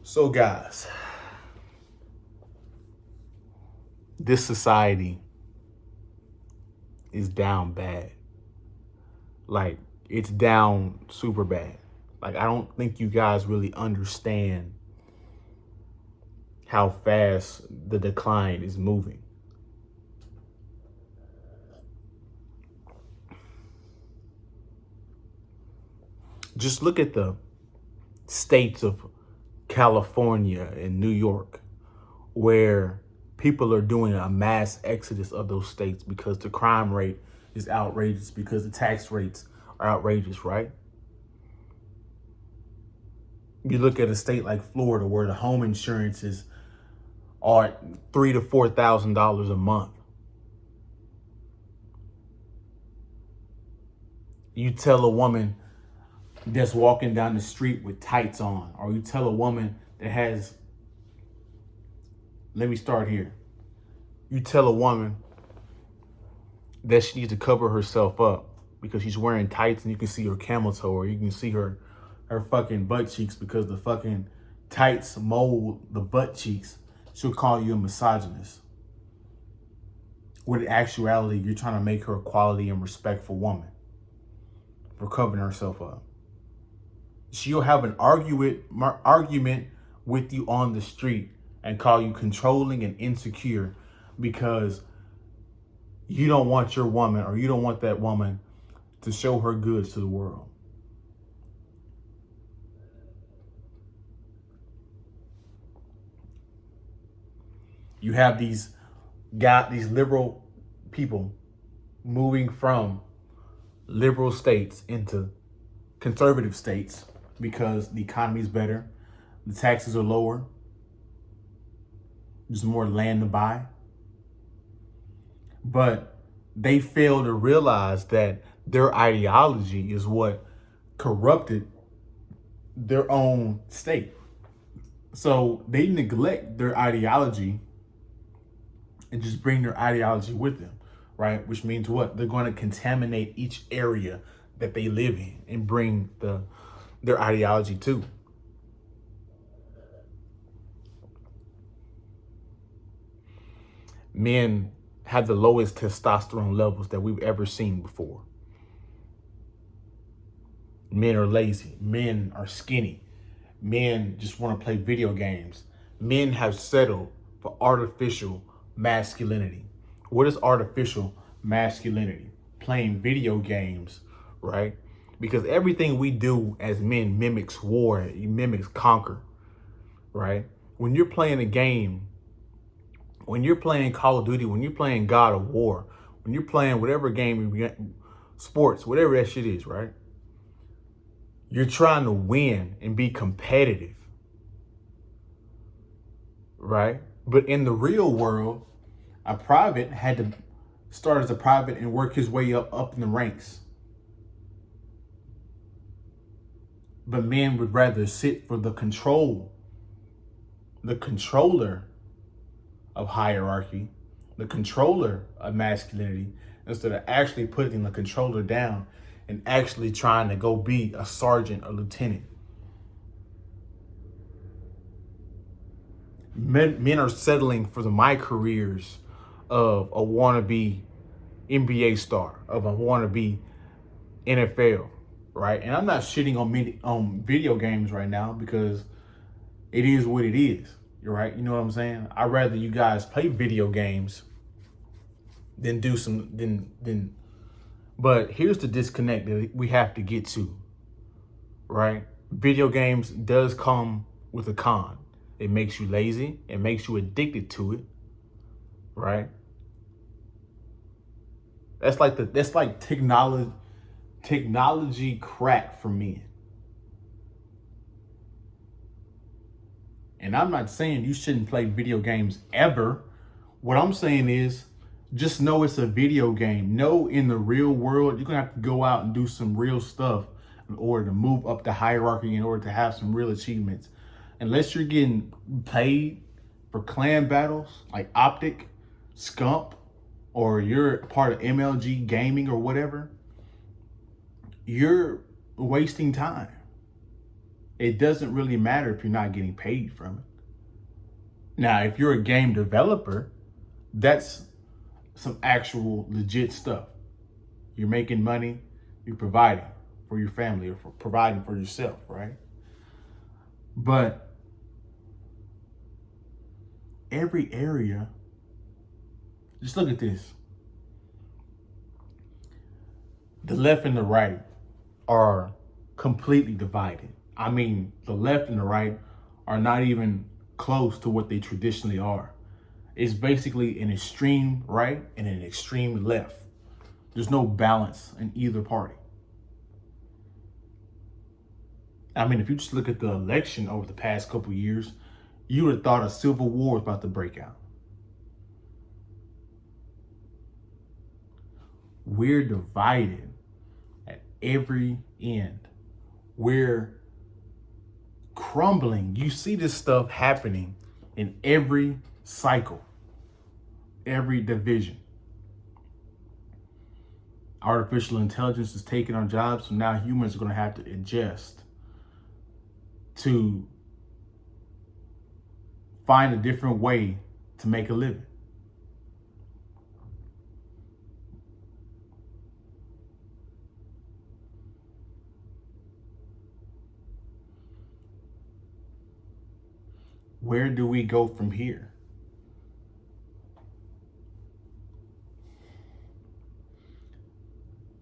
So guys, this society is down bad. Like, it's down super bad. Like, I don't think you guys really understand how fast the decline is moving. Just look at the states of California and New York, where people are doing a mass exodus of those states because the crime rate is outrageous, because the tax rates are outrageous, right? You look at a state like Florida, where the home insurances are $3,000 to $4,000 a month. You tell a woman that's walking down the street with tights on, or you tell a woman that has, let me start here. You tell a woman that she needs to cover herself up because she's wearing tights and you can see her camel toe, or you can see her fucking butt cheeks because the fucking tights mold the butt cheeks. She'll call you a misogynist. When in actuality, you're trying to make her a quality and respectful woman for covering herself up. She'll have an argument with you on the street and call you controlling and insecure because you don't want your woman, or you don't want that woman to show her goods to the world. You have these liberal people moving from liberal states into conservative states because the economy is better, the taxes are lower, there's more land to buy. But they fail to realize that their ideology is what corrupted their own state. So they neglect their ideology and just bring their ideology with them, right? Which means what? They're going to contaminate each area that they live in and bring their ideology to. Men have the lowest testosterone levels that we've ever seen before. Men are lazy. Men are skinny. Men just want to play video games. Men have settled for artificial masculinity. What is artificial masculinity? Playing video games, right? Because everything we do as men mimics war, it mimics conquer, right? When you're playing a game, when you're playing Call of Duty, when you're playing God of War, when you're playing whatever game, sports, whatever that shit is, right? You're trying to win and be competitive, right? But in the real world, a private had to start as a private and work his way up in the ranks. But men would rather sit for the controller of hierarchy, the controller of masculinity, instead of actually putting the controller down and actually trying to go be a sergeant or lieutenant. Men are settling for my careers of a wannabe NBA star, of a wannabe NFL, right? And I'm not shitting on video games right now because it is what it is. You're right. You know what I'm saying? I'd rather you guys play video games than do some. But here's the disconnect that we have to get to, right? Video games does come with a con. It makes you lazy. It makes you addicted to it, right? That's like technology crack for men. And I'm not saying you shouldn't play video games ever. What I'm saying is just know it's a video game. Know in the real world, you're going to have to go out and do some real stuff in order to move up the hierarchy, in order to have some real achievements. Unless you're getting paid for clan battles like Optic, Scump, or you're part of MLG Gaming or whatever, you're wasting time. it doesn't really matter if you're not getting paid from it. Now, if you're a game developer, that's some actual legit stuff. You're making money, you're providing for your family or for providing for yourself, right? But every area, just look at this. The left and the right are completely divided. I mean, the left and the right are not even close to what they traditionally are. It's basically an extreme right and an extreme left. There's no balance in either party. I mean, if you just look at the election over the past couple of years, you would have thought a civil war was about to break out. We're divided at every end. We're crumbling. You see this stuff happening in every cycle, every division. Artificial intelligence is taking our jobs, so now humans are going to have to adjust to find a different way to make a living. Where do we go from here?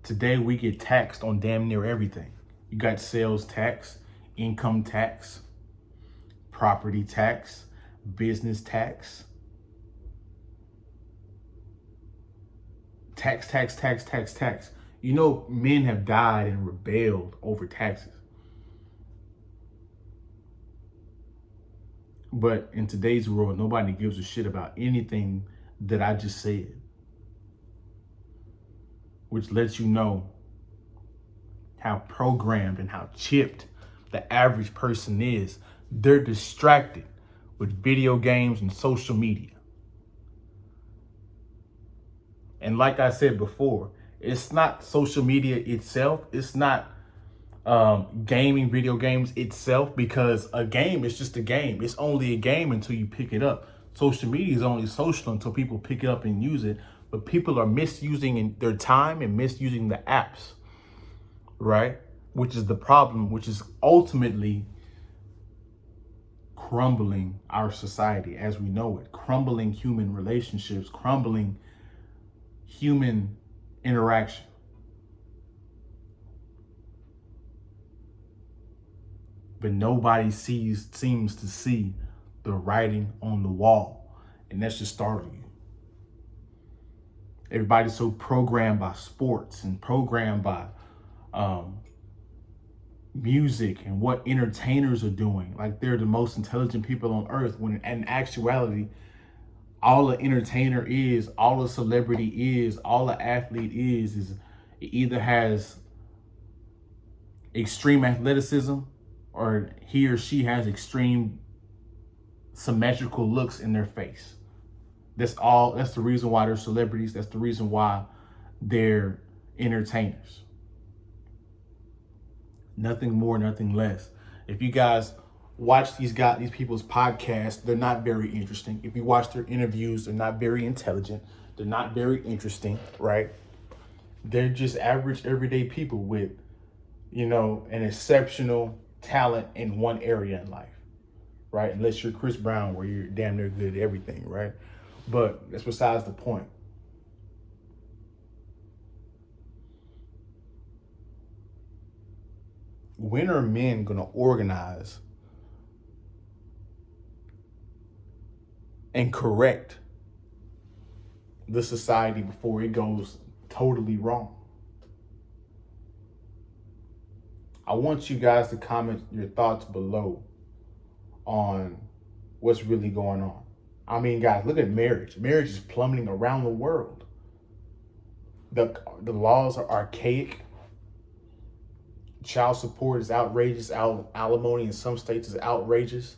Today we get taxed on damn near everything. You got sales tax, income tax, property tax, business tax, tax. You know, men have died and rebelled over taxes. But in today's world, nobody gives a shit about anything that I just said, which lets you know how programmed and how chipped the average person is. They're distracted with video games and social media. And like I said before, it's not social media itself. It's not gaming, video games itself, because a game is just a game. It's only a game until you pick it up. Social media is only social until people pick it up and use it. But people are misusing their time and misusing the apps, right? Which is the problem, which is ultimately crumbling our society as we know it, crumbling human relationships, crumbling human interaction. But nobody seems to see the writing on the wall. And that's just startling you. Everybody's so programmed by sports and programmed by music and what entertainers are doing. Like they're the most intelligent people on earth, when in actuality, all an entertainer is, all a celebrity is, all an athlete is it either has extreme athleticism or he or she has extreme symmetrical looks in their face. That's all. That's the reason why they're celebrities. That's the reason why they're entertainers. Nothing more, nothing less. If you guys watch these people's podcasts, they're not very interesting. If you watch their interviews, they're not very intelligent. They're not very interesting, right? They're just average, everyday people with, an exceptional talent in one area in life, right? Unless you're Chris Brown, where you're damn near good at everything, right? But that's besides the point. When are men going to organize and correct the society before it goes totally wrong? I want you guys to comment your thoughts below on what's really going on. I mean, guys, look at marriage. Marriage is plummeting around the world. The laws are archaic. Child support is outrageous. Alimony in some states is outrageous.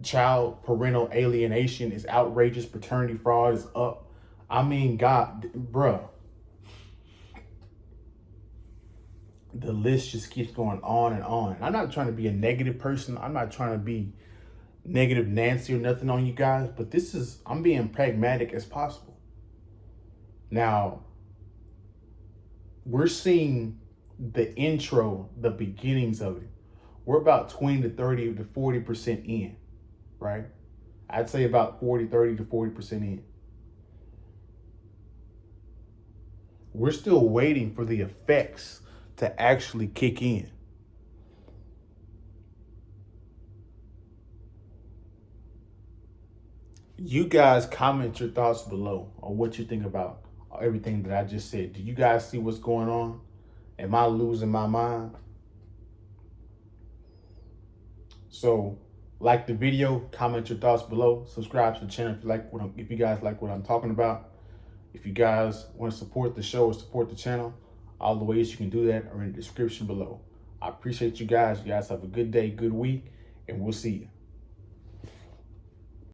Child parental alienation is outrageous. Paternity fraud is up. I mean, God, bruh. the list just keeps going on and on. I'm not trying to be a negative person. I'm not trying to be negative Nancy or nothing on you guys, but I'm being pragmatic as possible. Now, we're seeing the intro, the beginnings of it. We're about 20 to 30 to 40% in, right? I'd say about 30 to 40% in. We're still waiting for the effects to actually kick in. You guys comment your thoughts below on what you think about everything that I just said. Do you guys see what's going on? Am I losing my mind? So, like the video, comment your thoughts below, subscribe to the channel if you guys like what I'm talking about. If you guys want to support the show or support the channel, all the ways you can do that are in the description below. I appreciate you guys. You guys have a good day, good week, and we'll see you.